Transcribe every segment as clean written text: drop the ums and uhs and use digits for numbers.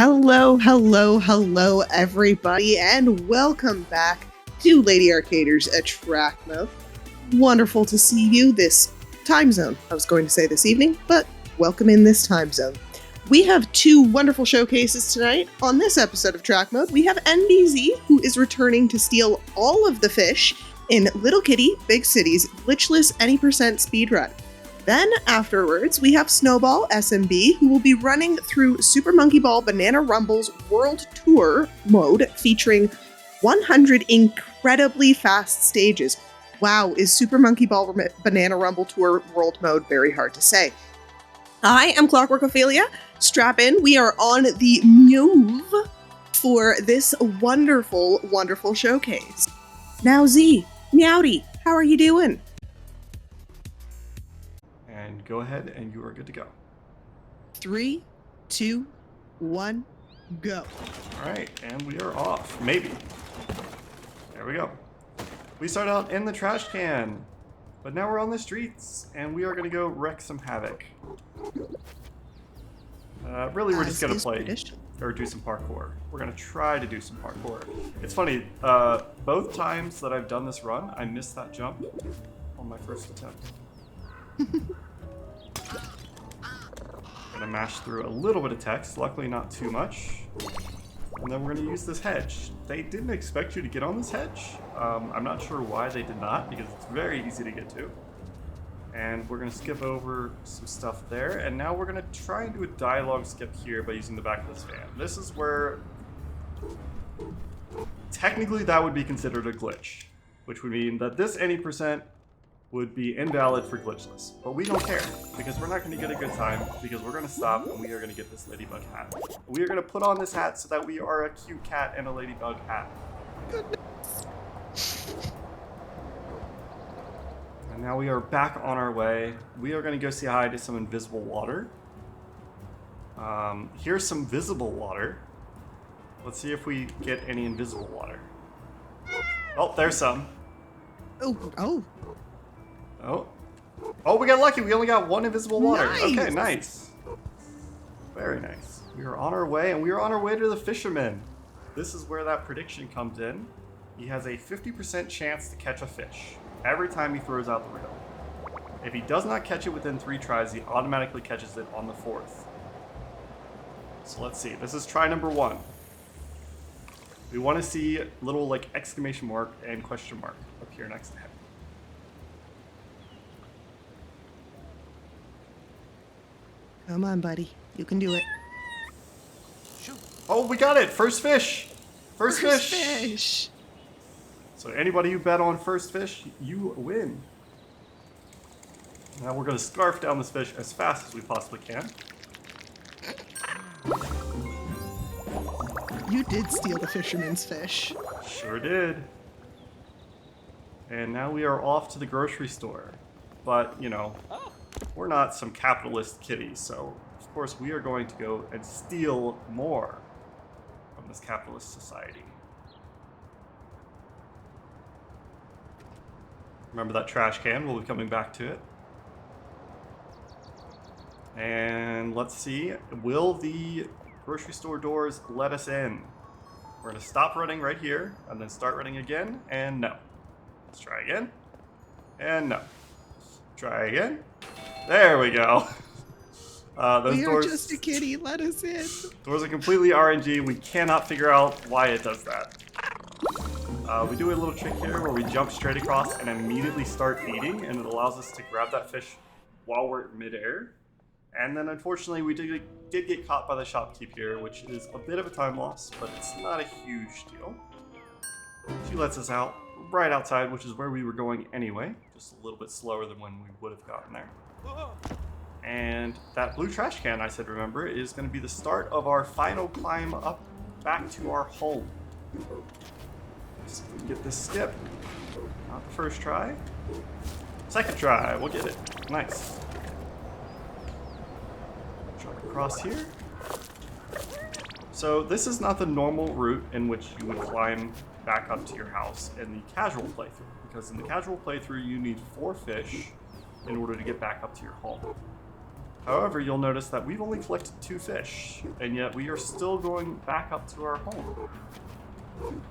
Hello, hello, hello, everybody, and welcome back to Lady Arcader's Track Mode. Wonderful to see you this time zone. I was going to say this evening, but welcome in this time zone. We have two wonderful showcases tonight. On this episode of Track Mode, we have enbyzee, who is returning to steal all of the fish in Little Kitty, Big City's Glitchless Any speedrun. Then, afterwards, we have Snowball, SMB, who will be running through Super Monkey Ball Banana Rumble's World Tour mode, featuring 100 incredibly fast stages. Wow, is Super Monkey Ball Banana Rumble Tour World Mode very hard to say. I am ClockworkOphelia. Strap in, we are on the move for this wonderful, wonderful showcase. Now, Z, Meowdy, how are you doing? And go ahead and you are good to go. 3, 2, 1, go. Alright, and we are off. Maybe. There we go. We start out in the trash can, but now we're on the streets, and we are going to go wreak some havoc. Really, we're just going to play or do some parkour. We're going to try to do some parkour. It's funny, both times that I've done this run, I missed that jump on my first attempt. Gonna mash through a little bit of text, luckily not too much. And then we're gonna use this hedge. They didn't expect you to get on this hedge. I'm not sure why they did not, because it's very easy to get to. And we're gonna skip over some stuff there, and now we're gonna try and do a dialogue skip here by using the back of this van. This is where, technically that would be considered a glitch, which would mean that this any percent would be invalid for glitchless. But we don't care, because we're not going to get a good time, because we're going to stop and we are going to get this ladybug hat. We are going to put on this hat so that we are a cute cat in a ladybug hat. Goodness. And now we are back on our way. We are going to go say hi to some invisible water. Here's some visible water. Let's see if we get any invisible water. Oh, there's some. Oh. Oh, we got lucky. We only got one invisible water. Nice. Okay, nice. Very nice. We are on our way, and we are on our way to the fisherman. This is where that prediction comes in. He has a 50% chance to catch a fish every time he throws out the reel. If he does not catch it within 3 tries, he automatically catches it on the 4th. So let's see. This is try number 1. We want to see little like exclamation mark and question mark appear next to him. Come on, buddy. You can do it. Shoot. Oh, we got it! First fish! First fish! So anybody who bet on first fish, you win. Now we're going to scarf down this fish as fast as we possibly can. You did steal the fisherman's fish. Sure did. And now we are off to the grocery store. But, you know, we're not some capitalist kitties, so of course we are going to go and steal more from this capitalist society. Remember that trash can? We'll be coming back to it. And let's see, will the grocery store doors let us in? We're going to stop running right here, and then start running again, and no. Let's try again, and no. Try again. There we go. Those we doors, are just a kitty, let us in. Doors are completely RNG. We cannot figure out why it does that. We do a little trick here where we jump straight across and immediately start eating, and it allows us to grab that fish while we're midair. And then unfortunately we did get caught by the shopkeep here, which is a bit of a time loss, but it's not a huge deal. She lets us out right outside, which is where we were going anyway, just a little bit slower than when we would have gotten there. And that blue trash can, I said, remember, is going to be the start of our final climb up back to our home. So we get this skip. Not the first try. Second try, we'll get it. Nice. Jump across here. So this is not the normal route in which you would climb back up to your house in the casual playthrough, because in the casual playthrough you need 4 fish in order to get back up to your home. However, you'll notice that we've only collected 2 fish, and yet we are still going back up to our home.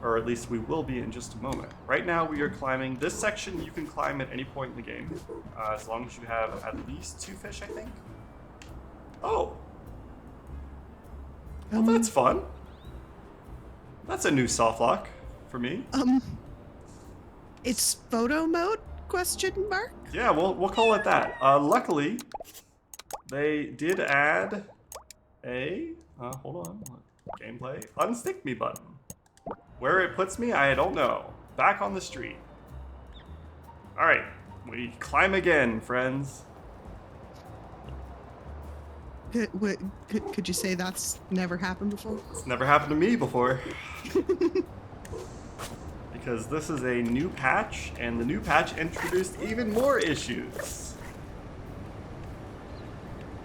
Or at least we will be in just a moment. Right now we are climbing. This section you can climb at any point in the game, as long as you have at least 2 fish, I think. Oh. Well, that's fun. That's a new soft lock for me. It's photo mode? Question mark? Yeah, we'll call it that. Luckily, they did add a hold on, gameplay unstick me button. Where it puts me, I don't know. Back on the street. All right, we climb again, friends. Could you say that's never happened before? It's never happened to me before. Because this is a new patch, and the new patch introduced even more issues.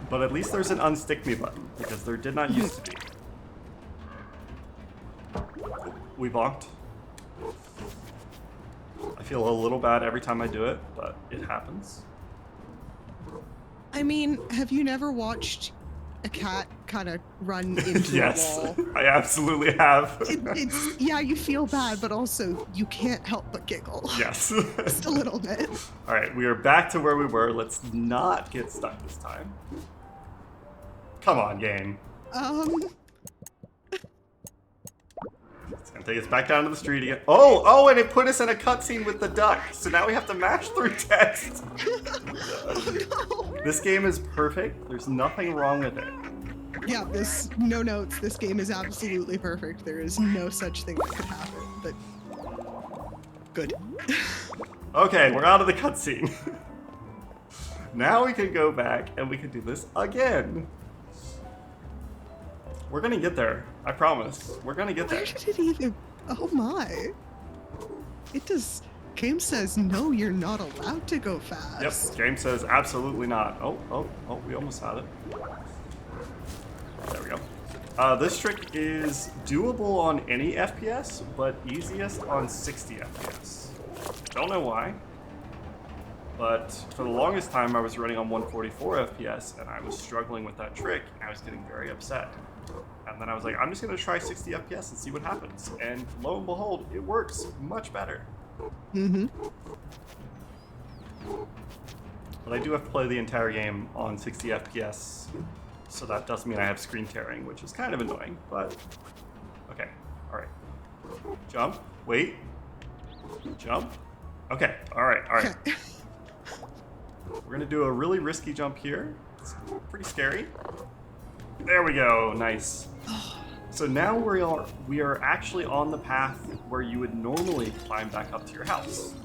But at least there's an unstick me button, because there did not used to be. We bonked. I feel a little bad every time I do it, but it happens. I mean, have you never watched a cat kind of run into Yes, a wall? I absolutely have. It's yeah, you feel bad, but also you can't help but giggle. Yes. Just a little bit. All right, we are back to where we were. Let's not get stuck this time. Come on, game. It's gonna take us back down to the street again. Oh, and it put us in a cutscene with the duck. So now we have to match through text. Oh, no. This game is perfect. There's nothing wrong with it. Yeah, no notes. This game is absolutely perfect. There is no such thing that could happen, but good. Okay, we're out of the cutscene. Now we can go back and we can do this again. We're gonna get there. I promise. We're gonna get there. Where did it even... Oh my. It does... Game says, no, you're not allowed to go fast. Yep, game says absolutely not. Oh, we almost had it. There we go. This trick is doable on any FPS, but easiest on 60 FPS. Don't know why, but for the longest time I was running on 144 FPS and I was struggling with that trick and I was getting very upset. And then I was like, I'm just gonna try 60 FPS and see what happens. And lo and behold, it works much better. Mm-hmm. But I do have to play the entire game on 60 FPS, so that does mean I have screen tearing, which is kind of annoying, but okay, all right. Jump, wait, jump. Okay, all right. Okay. We're gonna do a really risky jump here. It's pretty scary. There we go, nice. So now we are actually on the path where you would normally climb back up to your house.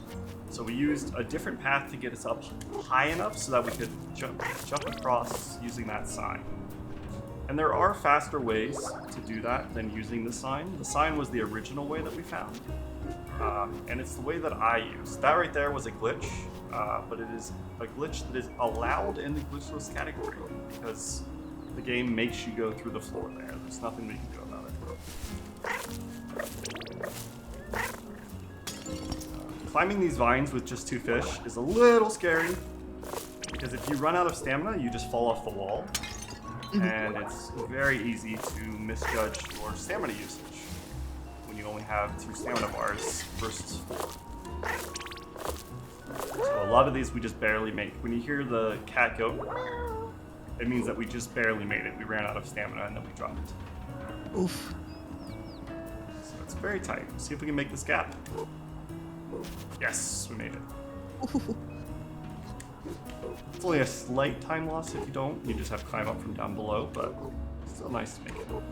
So we used a different path to get us up high enough so that we could jump across using that sign. And there are faster ways to do that than using the sign. The sign was the original way that we found. And it's the way that I used. That right there was a glitch, but it is a glitch that is allowed in the glitchless category because the game makes you go through the floor there. There's nothing we can do about it. Climbing these vines with just 2 fish is a little scary because if you run out of stamina, you just fall off the wall. And it's very easy to misjudge your stamina usage when you only have 2 stamina bars versus 4. So a lot of these we just barely make. When you hear the cat go, it means that we just barely made it. We ran out of stamina and then we dropped. Oof. So it's very tight. See if we can make this gap. Yes, we made it. Ooh. It's only a slight time loss if you don't. You just have to climb up from down below, but it's still nice to make it. Okay,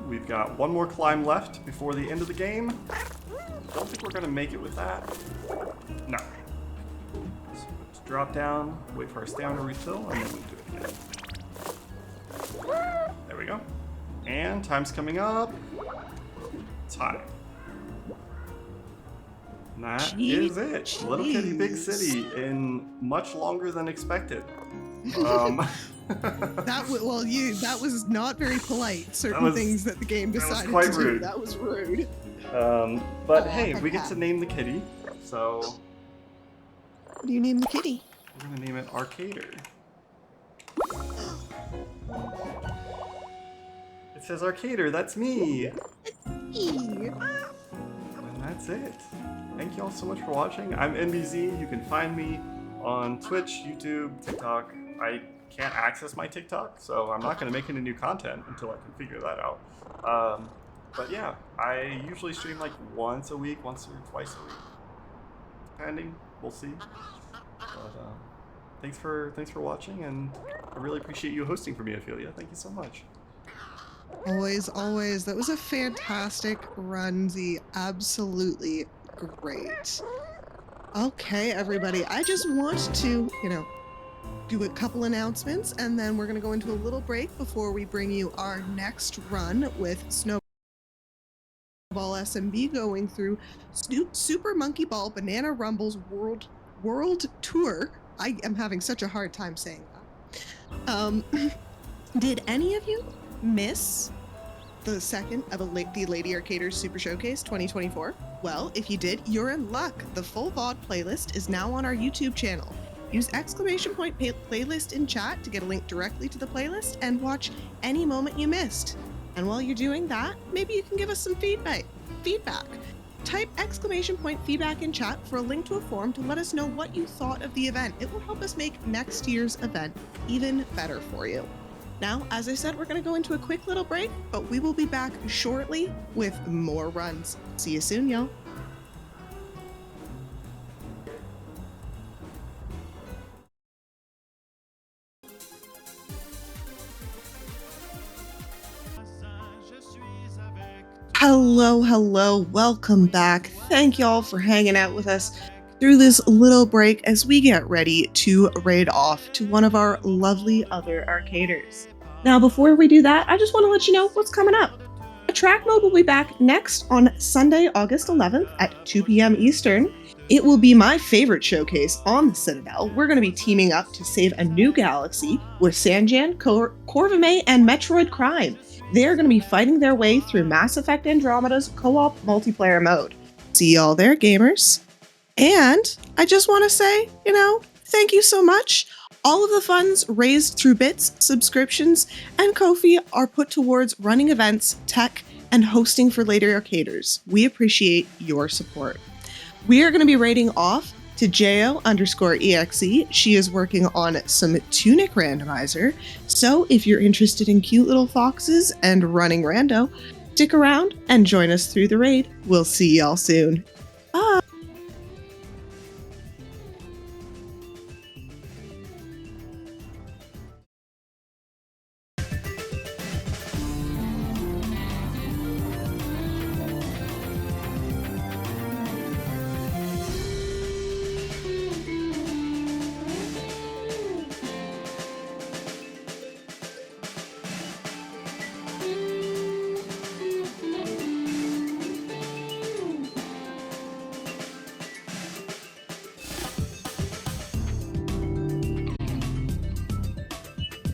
we've got one more climb left before the end of the game. Don't think we're gonna make it with that. No. So let's drop down, wait for our stamina refill, and then we'll do it again. There we go. And time's coming up. Time. And that is it. Jeez. Little Kitty Big City in much longer than expected. That was not very polite. Certain things that the game decided quite to do. rude. That was rude. But hey, we get to name the kitty. So What do you name the kitty? We're gonna name it Arcader. It says Arcader, that's me! And that's it. Thank you all so much for watching. I'm enbyzee. You can find me on Twitch, YouTube, TikTok. I can't access my TikTok, so I'm not going to make any new content until I can figure that out. But yeah, I usually stream like once a week, once or twice a week, depending. We'll see. But thanks for watching, and I really appreciate you hosting for me, Ophelia. Thank you so much. Always, always. That was a fantastic run, Z. Absolutely great. Okay, everybody. I just want to, do a couple announcements, and then we're going to go into a little break before we bring you our next run with Snowball SMB going through Super Monkey Ball Banana Rumble's World Tour. I am having such a hard time saying that. Did any of you miss the second of the Lady Arcaders Super Showcase 2024? Well, if you did, you're in luck. The full VOD playlist is now on our YouTube channel. Use !playlist in chat to get a link directly to the playlist and watch any moment you missed. And while you're doing that, maybe you can give us some feedback. Type !feedback in chat for a link to a forum to let us know what you thought of the event. It will help us make next year's event even better for you. Now, as I said, we're going to go into a quick little break, but we will be back shortly with more runs. See you soon, y'all. Hello, welcome back. Thank y'all for hanging out with us through this little break as we get ready to raid off to one of our lovely other arcaders. Now, before we do that, I just want to let you know what's coming up. Track Mode will be back next on Sunday, August 11th at 2 p.m. Eastern. It will be my favorite showcase on the Citadel. We're going to be teaming up to save a new galaxy with Sanjan, Corvame, and Metroid Prime. They're going to be fighting their way through Mass Effect Andromeda's co-op multiplayer mode. See y'all there, gamers. And I just want to say, thank you so much. All of the funds raised through bits, subscriptions, and Ko-fi are put towards running events, tech, and hosting for later arcaders. We appreciate your support. We are going to be raiding off to Jo_EXE. She is working on some Tunic randomizer. So if you're interested in cute little foxes and running rando, stick around and join us through the raid. We'll see y'all soon.